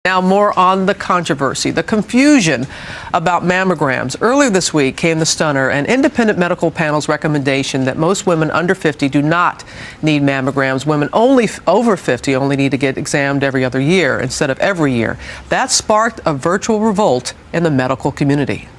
Now more on the controversy, the confusion about mammograms. Earlier this week came the stunner, an independent medical panel's recommendation that most women under 50 do not need mammograms. Women only over 50 only need to get examined every other year instead of every year. That sparked a virtual revolt in the medical community.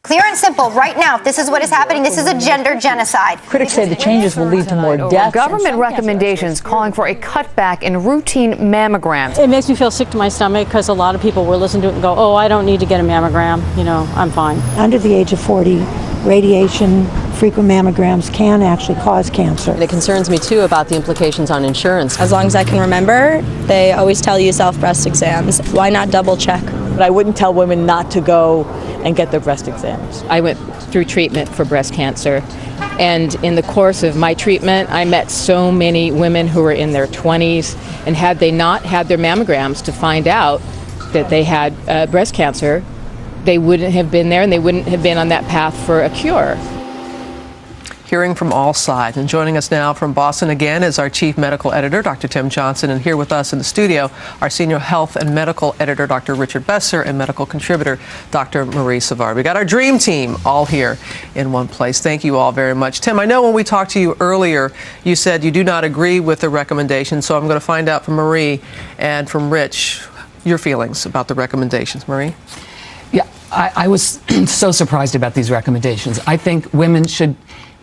Clear and simple, right now, if this is what is happening, this is a gender genocide. Critics say the changes will lead to more deaths. Government recommendations calling for a cutback in routine mammograms. It makes me feel sick to my stomach because a lot of people will listen to it and go, oh, I don't need to get a mammogram. You know, I'm fine. Under the age of 40, radiation, frequent mammograms can actually cause cancer. It concerns me, too, about the implications on insurance. As long as I can remember, they always tell you self-breast exams. Why not double check? But I wouldn't tell women not to go and get their breast exams. I went through treatment for breast cancer, and in the course of my treatment, I met so many women who were in their 20s, and had they not had their mammograms to find out that they had breast cancer, they wouldn't have been there, and they wouldn't have been on that path for a cure. Hearing from all sides. And joining us now from Boston again is our chief medical editor, Dr. Tim Johnson, and here with us in the studio, our senior health and medical editor, Dr. Richard Besser, and medical contributor, Dr. Marie Savard. We got our dream team all here in one place. Thank you all very much. Tim, I know when we talked to you earlier, you said you do not agree with the recommendation, so I'm going to find out from Marie and from Rich your feelings about the recommendations. Marie? Yeah, I was so surprised about these recommendations. I think women should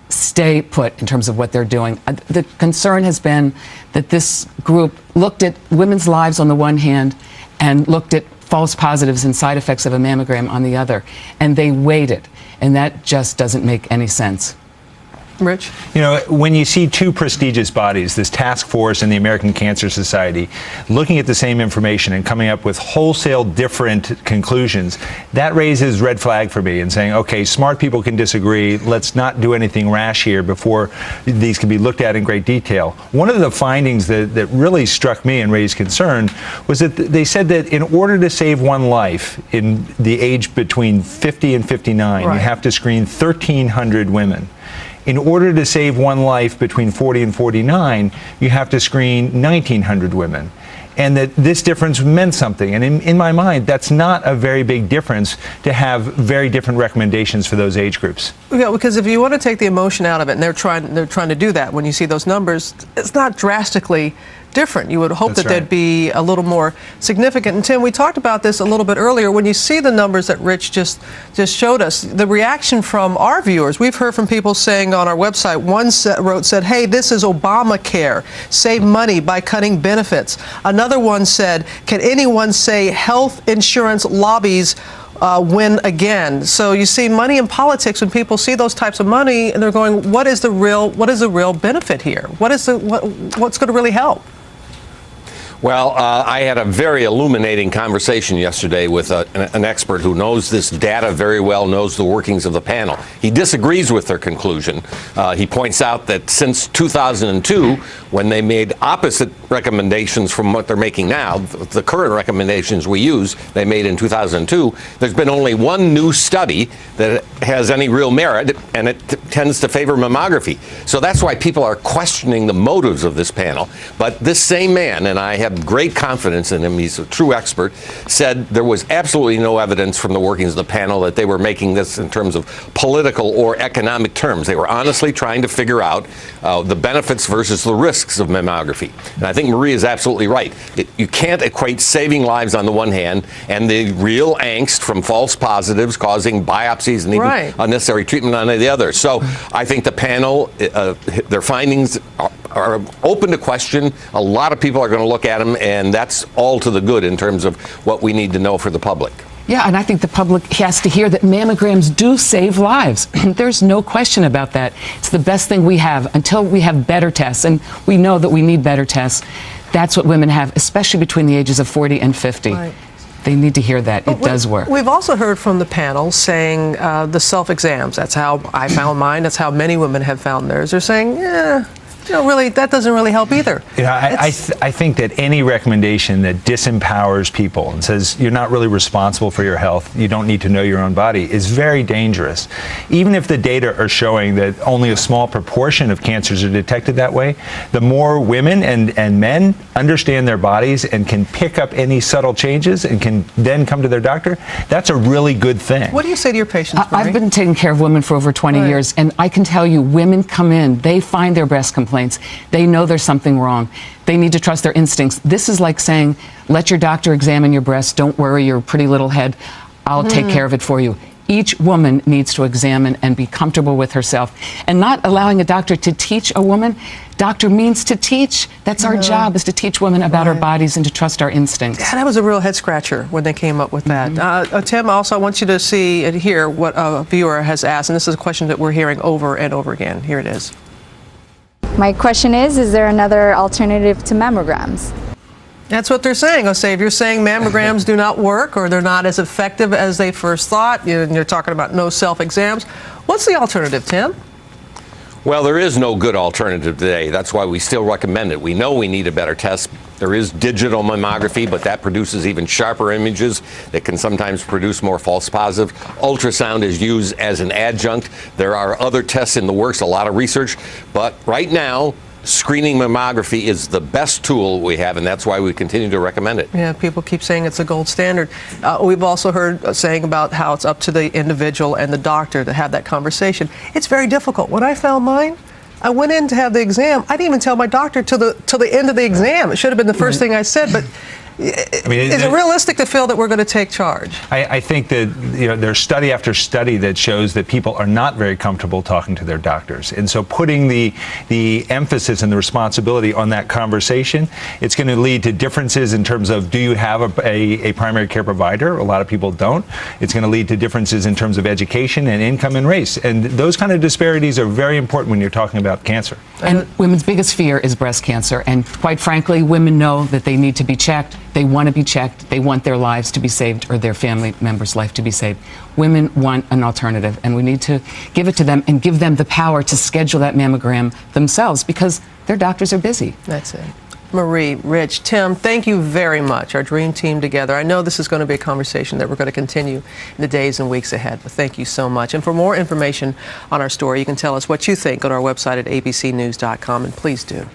stay put in terms of what they're doing. The concern has been that this group looked at women's lives on the one hand and looked at false positives and side effects of a mammogram on the other, and they weighed it, and that just doesn't make any sense. Rich? You know, when you see two prestigious bodies, this task force and the American Cancer Society, looking at the same information and coming up with wholesale different conclusions, that raises red flag for me and saying, okay, smart people can disagree. Let's not do anything rash here before these can be looked at in great detail. One of the findings that really struck me and raised concern was that they said that in order to save one life in the age between 50 and 59, right, you have to screen 1,300 women. In order to save one life between 40 and 49, you have to screen 1,900 women. And that this difference meant something. And in my mind, that's not a very big difference to have very different recommendations for those age groups. Yeah, because if you want to take the emotion out of it, and they're trying to do that, when you see those numbers, it's not drastically different. You would hope that they'd be a little more significant. And Tim, we talked about this a little bit earlier. When you see the numbers that Rich just showed us, the reaction from our viewers, we've heard from people saying on our website, one said, hey, this is Obamacare, save money by cutting benefits. Another one said, can anyone say health insurance lobbies win again? So you see money in politics, when people see those types of money and they're going, what is the real benefit here? What's going to really help? Well, I had a very illuminating conversation yesterday with an expert who knows this data very well, knows the workings of the panel. He disagrees with their conclusion. He points out that since 2002, when they made opposite recommendations from what they're making now, the current recommendations we use, they made in 2002, there's been only one new study that has any real merit, and it tends to favor mammography. So that's why people are questioning the motives of this panel. But this same man, and I have great confidence in him, he's a true expert, said there was absolutely no evidence from the workings of the panel that they were making this in terms of political or economic terms. They were honestly trying to figure out the benefits versus the risks of mammography. And I think Marie is absolutely right. You can't equate saving lives on the one hand and the real angst from false positives causing biopsies and even unnecessary treatment on the other. So I think the panel, their findings are open to question. A lot of people are going to look at them, and that's all to the good in terms of what we need to know for the public. Yeah, and I think the public has to hear that mammograms do save lives. There's no question about that. It's the best thing we have until we have better tests, and we know that we need better tests. That's what women have, especially between the ages of 40 and 50. Right. They need to hear that. It does work. We've also heard from the panel saying the self-exams. That's how I found mine. That's how many women have found theirs. They're saying, that doesn't really help either. I think that any recommendation that disempowers people and says you're not really responsible for your health, you don't need to know your own body, is very dangerous. Even if the data are showing that only a small proportion of cancers are detected that way, the more women and men understand their bodies and can pick up any subtle changes and can then come to their doctor, that's a really good thing. What do you say to your patients, Marie? I've been taking care of women for over 20 years, and I can tell you, women come in, they find their breast complaints, they know there's something wrong, they need to trust their instincts. This is like saying, let your doctor examine your breast, don't worry your pretty little head, I'll take care of it for you. Each woman needs to examine and be comfortable with herself, and not allowing a doctor to teach a woman. Doctor means to teach. That's our job, is to teach women about our bodies and to trust our instincts. Yeah, that was a real head scratcher when they came up with that. Tim, also I want you to see and hear what a viewer has asked, and this is a question that we're hearing over and over again. Here it is. My question is there another alternative to mammograms? That's what they're saying. I'll say if you're saying mammograms do not work or they're not as effective as they first thought, and you're talking about no self-exams, what's the alternative, Tim? Well, there is no good alternative today. That's why we still recommend it. We know we need a better test. There is digital mammography, but that produces even sharper images that can sometimes produce more false positive. Ultrasound is used as an adjunct. There are other tests in the works, a lot of research, but right now, screening mammography is the best tool we have, and that's why we continue to recommend it. Yeah, people keep saying it's a gold standard. We've also heard saying about how it's up to the individual and the doctor to have that conversation. It's very difficult. When I found mine, I went in to have the exam. I didn't even tell my doctor till the end of the exam. It should have been the first thing I said, but is it realistic to feel that we're going to take charge? I think that there's study after study that shows that people are not very comfortable talking to their doctors, and so putting the emphasis and the responsibility on that conversation, it's going to lead to differences in terms of, do you have a primary care provider? A lot of people don't. It's going to lead to differences in terms of education and income and race, and those kind of disparities are very important when you're talking about cancer. And women's biggest fear is breast cancer, and quite frankly, women know that they need to be checked. They want to be checked. They want their lives to be saved or their family member's life to be saved. Women want an alternative, and we need to give it to them and give them the power to schedule that mammogram themselves because their doctors are busy. That's it. Marie, Rich, Tim, thank you very much. Our dream team together. I know this is going to be a conversation that we're going to continue in the days and weeks ahead, but thank you so much. And for more information on our story, you can tell us what you think on our website at abcnews.com, and please do